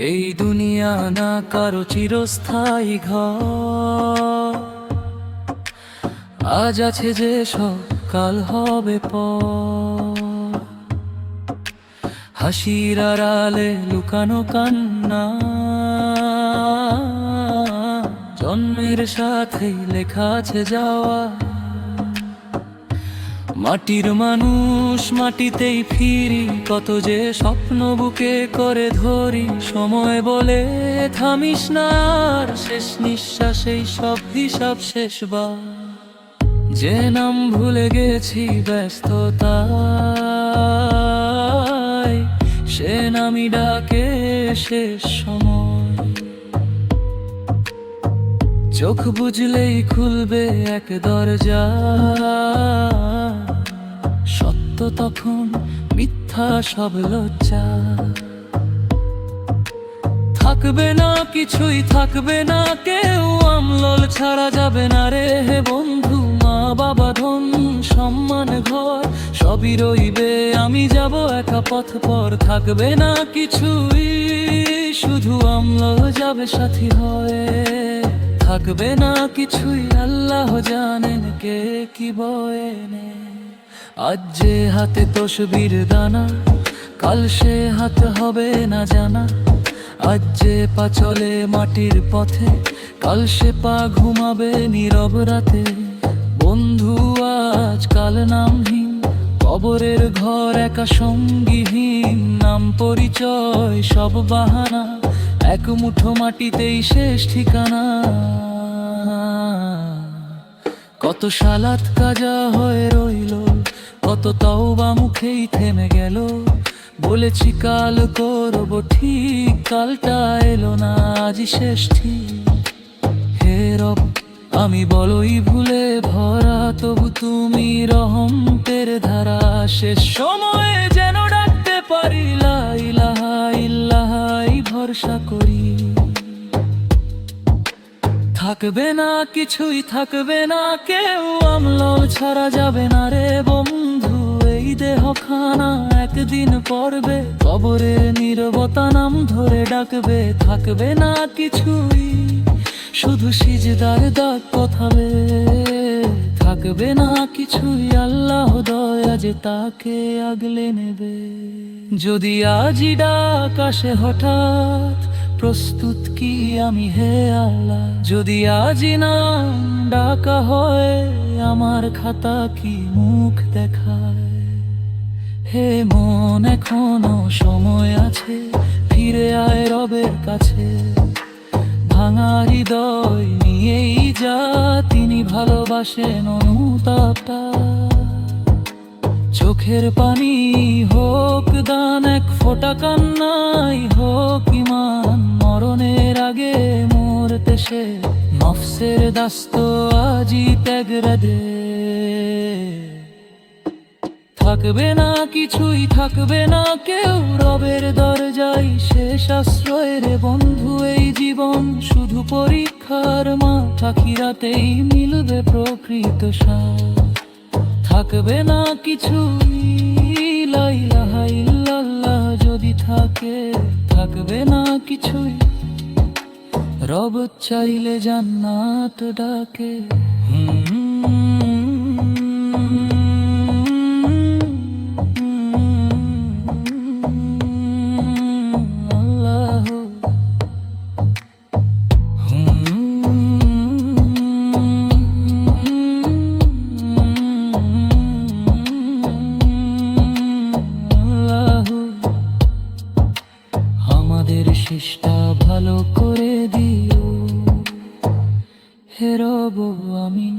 এই দুনিয়া না কারো চিরস্থায়ী ঘর, আজ আছে যে সব কাল হবে পর। হাসির আড়ালে লুকানো কান্না, জন্মের সাথেই লেখা আছে যাওয়া। মাটির মানুষ মাটিতেই ফিরি, কত যে স্বপ্ন বুকে করে ধরি। সময় বলে থামিস না আর, শেষ নিঃশ্বাসেই সব হিসাব শেষবার। যে নাম ভুলে গেছি ব্যস্ততায়, সে নামই ডাকে শেষ সময়। চোখ বুঝলেই খুলবে এক দরজা, সত্য তখন মিথ্যা সব লজ্জা। থাকবে না কিছুই, থাকবে না কেউ, আমলল ছাড়া যাবে না রে হে বন্ধু। মা বাবা ধন সম্মান ঘর সবই রইবে, আমি যাব একা পথ পর। থাকবে না কিছুই, শুধু আমলল যাবে সাথী হয়ে। থাকবে না কিছুই, আল্লাহ জানেন কে কি বয়ে নে। আজ যে হাতে তসবির দানা, কাল সে হাত হবে না জানা। আজ যে পা চলে মাটির পথে, কাল সে পা ঘুমাবে নীরব রাতে। বন্ধু আজ কাল নামহীন, কবরের ঘর একা সঙ্গীহীন। নাম পরিচয় সব বাহানা, এক মুঠো মাটিতেই শেষ ঠিকানা। কত সালাত কাজা হয়ে রইল, কত তওবা মুখেই থেমে গেল। বলেছি কাল করব ঠিক, কালটা এলো না, আজই শেষ ঠিক। হে রব আমি বলই ভুলে ভরা, তবু তুমি রহমতের ধারা। শেষ সময়ে যেন ডাকতে পারি লা ইলাহা ইল্লাল্লাহ ভরসা করি। থাকবে না কিছুই, থাকবে না কেউ, আমলল ছাড়া যাবে না রে বন্ধু। এই দেহখানা একদিন পড়বে কবরে, নীরবতা নাম ধরে ডাকবে। থাকবে না কিছুই, শুধু সিজদার দাগ কথাবে। থাকবে না কিছুই, আল্লাহ দয়া যে তাকে আগলে নেবে। যদি আজই ডাক আসে হঠাৎ, প্রস্তুত কি আমি হে আল্লাহ। যদি আজই নাম ডাকা হয়, আমার খাতা কি মুখ দেখায়। হে মন এখনো সময় আছে, ফিরে আয় রবের কাছে। ভাঙা হৃদয় নিয়েই যা, তিনি ভালোবাসেন অনুতাপটা। চোখের পানি হোক দান, এক ফোঁটা কান্নাই হোক ইমান। মরণের আগে মরতে সে নফসের দাস্ত আজই ত্যাগরা দে। থাকবে না কিছুই, থাকবে না কেউ, রবের দরজায় শেষ আশ্রয় রে বন্ধু। এই জীবন শুধু পরীক্ষার মাঠ, আখিরাতেই মিলবে প্রকৃত সার। থাকবে না কিছুই, লা ইলাহা ইল্লাল্লাহ যদি থাকে। থাকবে না কিছুই, রব চাইলে জান্নাত ডাকে। আমাদের শেষটা ভালো করে দিও হে রব, আমিন।